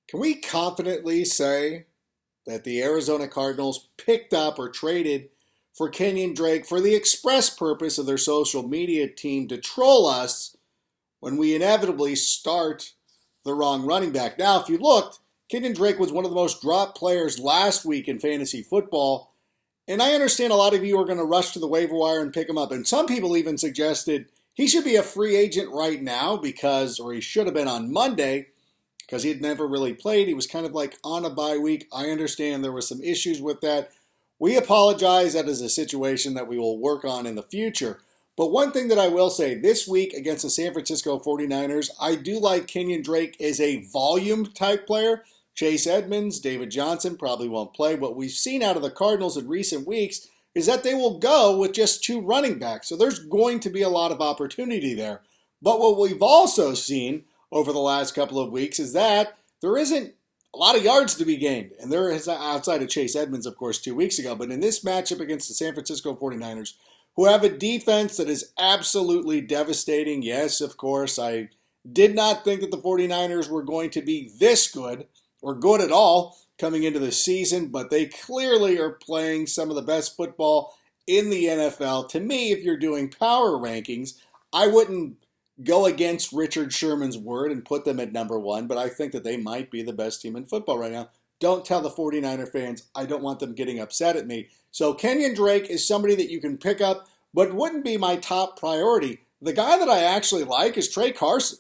Can we confidently say that the Arizona Cardinals picked up or traded for Kenyon Drake for the express purpose of their social media team to troll us when we inevitably start the wrong running back? Now, if you looked, Kenyon Drake was one of the most dropped players last week in fantasy football. And I understand a lot of you are going to rush to the waiver wire and pick him up. And some people even suggested he should be a free agent right now or he should have been on Monday because he had never really played. He was kind of like on a bye week. I understand there were some issues with that. We apologize. That is a situation that we will work on in the future. But one thing that I will say, this week against the San Francisco 49ers, I do like Kenyon Drake as a volume type player. Chase Edmonds, David Johnson probably won't play. What we've seen out of the Cardinals in recent weeks is that they will go with just two running backs. So there's going to be a lot of opportunity there. But what we've also seen over the last couple of weeks is that there isn't a lot of yards to be gained. And there is, outside of Chase Edmonds, of course, 2 weeks ago. But in this matchup against the San Francisco 49ers, who have a defense that is absolutely devastating. Yes, of course, I did not think that the 49ers were going to be this good or good at all coming into the season, but they clearly are playing some of the best football in the NFL. To me, if you're doing power rankings, I wouldn't go against Richard Sherman's word and put them at number one, but I think that they might be the best team in football right now. Don't tell the 49er fans. I don't want them getting upset at me. So Kenyon Drake is somebody that you can pick up, but wouldn't be my top priority. The guy that I actually like is Trey Carson.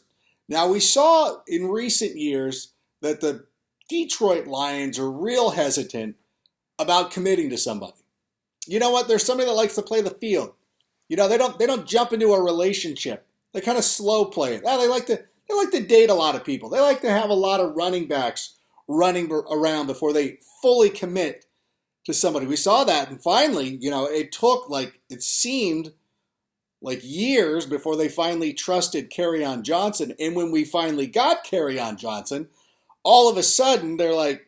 Now, we saw in recent years that the Detroit Lions are real hesitant about committing to somebody. You know what? There's somebody that likes to play the field. You know, they don't jump into a relationship. They kind of slow play it. They like to date a lot of people. They like to have a lot of running backs running around before they fully commit to somebody. We saw that, and finally, it seemed like years before they finally trusted Kerryon Johnson. And when we finally got Kerryon Johnson, all of a sudden they're like,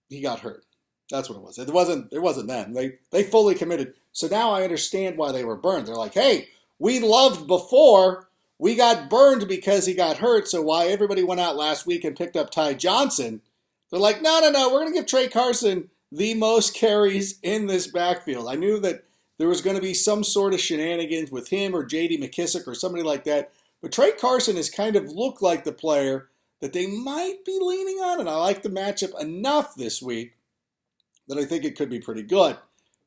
he got hurt. That's what it was. It wasn't them. They fully committed. So now I understand why they were burned. They're like, hey, we loved before. We got burned because he got hurt. So why everybody went out last week and picked up Ty Johnson, they're like, no. We're going to give Trey Carson the most carries in this backfield. I knew that there was going to be some sort of shenanigans with him or J.D. McKissick or somebody like that. But Trey Carson has kind of looked like the player that they might be leaning on. And I like the matchup enough this week that I think it could be pretty good.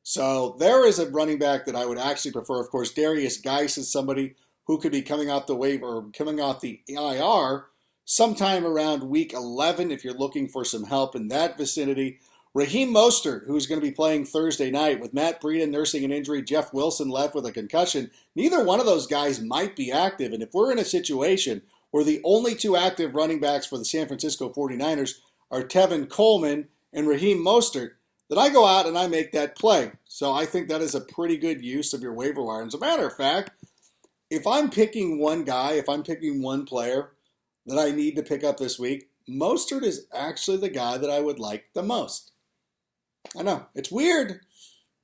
So there is a running back that I would actually prefer. Of course, Darius Geis is somebody who could be coming off the waiver or coming off the IR sometime around week 11 if you're looking for some help in that vicinity. Raheem Mostert, who's going to be playing Thursday night with Matt Breida nursing an injury, Jeff Wilson left with a concussion. Neither one of those guys might be active. And if we're in a situation where the only two active running backs for the San Francisco 49ers are Tevin Coleman and Raheem Mostert, then I go out and I make that play. So I think that is a pretty good use of your waiver wire. As a matter of fact, if I'm picking one guy, if I'm picking one player that I need to pick up this week, Mostert is actually the guy that I would like the most. I know, it's weird,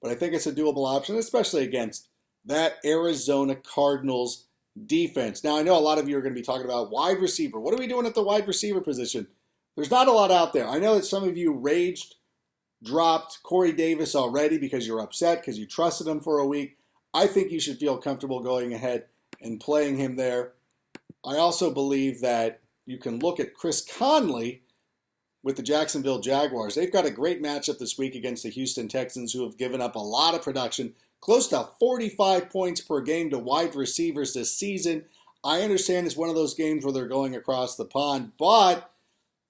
but I think it's a doable option, especially against that Arizona Cardinals defense. Now, I know a lot of you are going to be talking about wide receiver. What are we doing at the wide receiver position? There's not a lot out there. I know that some of you dropped Corey Davis already because you're upset because you trusted him for a week. I think you should feel comfortable going ahead and playing him there. I also believe that you can look at Chris Conley with the Jacksonville Jaguars. They've got a great matchup this week against the Houston Texans, who have given up a lot of production, close to 45 points per game to wide receivers this season. I understand it's one of those games where they're going across the pond, but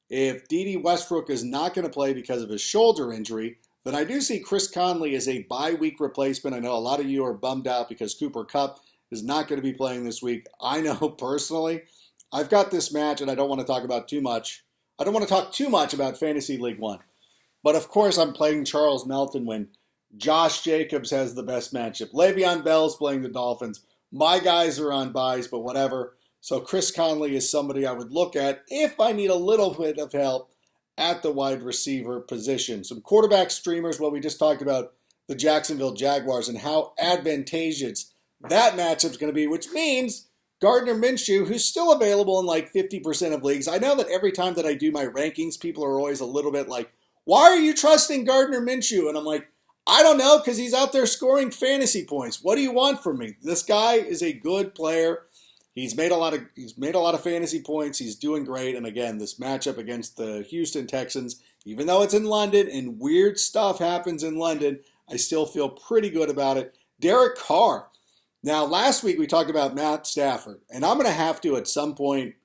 if Dede Westbrook is not going to play because of his shoulder injury, then I do see Chris Conley as a bye-week replacement. I know a lot of you are bummed out because Cooper Kupp is not going to be playing this week. I know personally, I've got this match, and I don't want to talk about too much. I don't want to talk too much about Fantasy League One. But of course, I'm playing Charles Melton when Josh Jacobs has the best matchup. Le'Veon Bell's playing the Dolphins. My guys are on buys, but whatever. So Chris Conley is somebody I would look at if I need a little bit of help at the wide receiver position. Some quarterback streamers, well, we just talked about the Jacksonville Jaguars and how advantageous that matchup is going to be, which means Gardner Minshew, who's still available in like 50% of leagues. I know that every time that I do my rankings, people are always a little bit like, why are you trusting Gardner Minshew? And I'm like, I don't know, because he's out there scoring fantasy points. What do you want from me? This guy is a good player. He's made a lot of fantasy points. He's doing great. And again, this matchup against the Houston Texans, even though it's in London and weird stuff happens in London, I still feel pretty good about it. Derek Carr. Now, last week we talked about Matt Stafford, and I'm going to have to at some point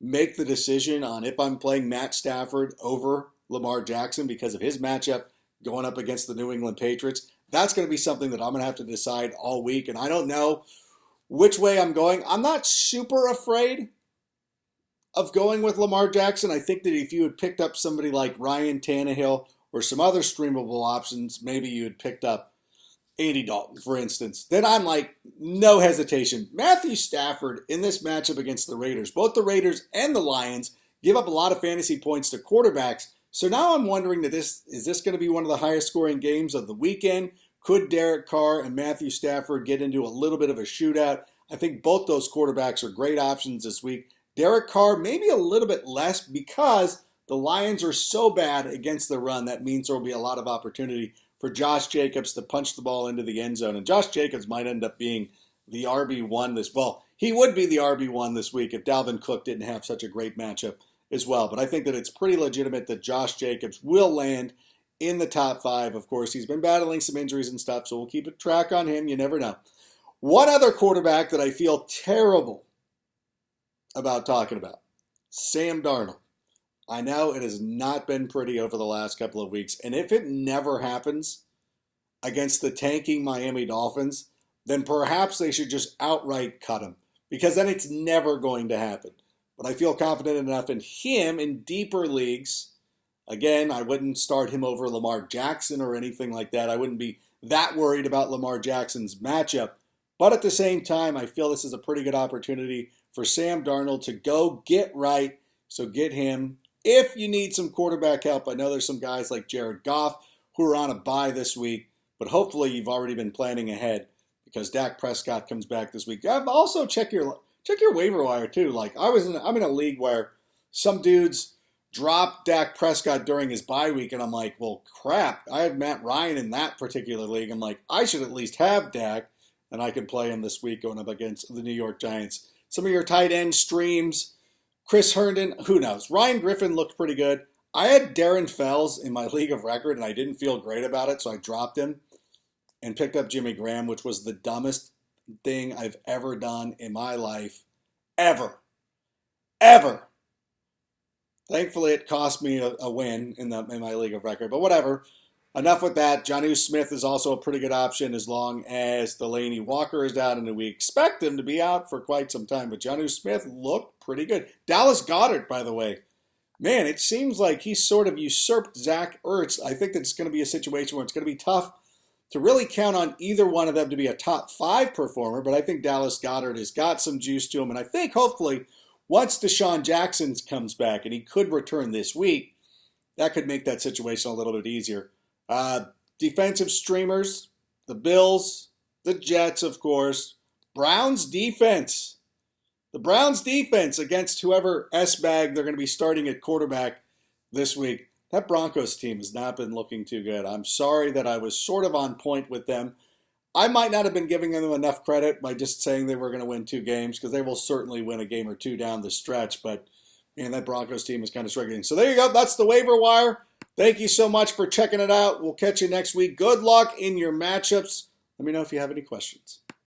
make the decision on if I'm playing Matt Stafford over Lamar Jackson because of his matchup going up against the New England Patriots. That's going to be something that I'm going to have to decide all week, and I don't know which way I'm going. I'm not super afraid of going with Lamar Jackson. I think that if you had picked up somebody like Ryan Tannehill or some other streamable options, maybe you had picked up Andy Dalton, for instance, then I'm like, no hesitation. Matthew Stafford in this matchup against the Raiders, both the Raiders and the Lions give up a lot of fantasy points to quarterbacks. So now I'm wondering is this going to be one of the highest scoring games of the weekend? Could Derek Carr and Matthew Stafford get into a little bit of a shootout? I think both those quarterbacks are great options this week. Derek Carr, maybe a little bit less because the Lions are so bad against the run. That means there will be a lot of opportunity for Josh Jacobs to punch the ball into the end zone. And Josh Jacobs might end up being the RB1 he would be the RB1 this week if Dalvin Cook didn't have such a great matchup as well. But I think that it's pretty legitimate that Josh Jacobs will land in the top 5. Of course, he's been battling some injuries and stuff, so we'll keep a track on him. You never know. One other quarterback that I feel terrible about talking about, Sam Darnold. I know it has not been pretty over the last couple of weeks, and if it never happens against the tanking Miami Dolphins, then perhaps they should just outright cut him, because then it's never going to happen. But I feel confident enough in him in deeper leagues. Again, I wouldn't start him over Lamar Jackson or anything like that. I wouldn't be that worried about Lamar Jackson's matchup. But at the same time, I feel this is a pretty good opportunity for Sam Darnold to go get right. So get him. If you need some quarterback help, I know there's some guys like Jared Goff who are on a bye this week, but hopefully you've already been planning ahead because Dak Prescott comes back this week. Also check your waiver wire too. Like I'm in a league where some dudes dropped Dak Prescott during his bye week, and I'm like, well, crap. I have Matt Ryan in that particular league. I'm like, I should at least have Dak, and I can play him this week going up against the New York Giants. Some of your tight end streams. Chris Herndon, who knows? Ryan Griffin looked pretty good. I had Darren Fells in my league of record, and I didn't feel great about it, so I dropped him and picked up Jimmy Graham, which was the dumbest thing I've ever done in my life. Ever. Thankfully, it cost me a win in my league of record, but whatever. Enough with that. Jonnu Smith is also a pretty good option as long as Delaney Walker is out, and we expect him to be out for quite some time. But Jonnu Smith looked pretty good. Dallas Goedert, by the way. Man, it seems like he's sort of usurped Zach Ertz. I think that's going to be a situation where it's going to be tough to really count on either one of them to be a top 5 performer, but I think Dallas Goedert has got some juice to him, and I think hopefully once Deshaun Jackson comes back, and he could return this week, that could make that situation a little bit easier. Defensive streamers, the Bills, the Jets, of course. Browns defense. The Browns defense against whoever S-bag they're going to be starting at quarterback this week. That Broncos team has not been looking too good. I'm sorry that I was sort of on point with them. I might not have been giving them enough credit by just saying they were going to win 2 games, because they will certainly win a game or 2 down the stretch. But, man, that Broncos team is kind of struggling. So there you go. That's the waiver wire. Thank you so much for checking it out. We'll catch you next week. Good luck in your matchups. Let me know if you have any questions.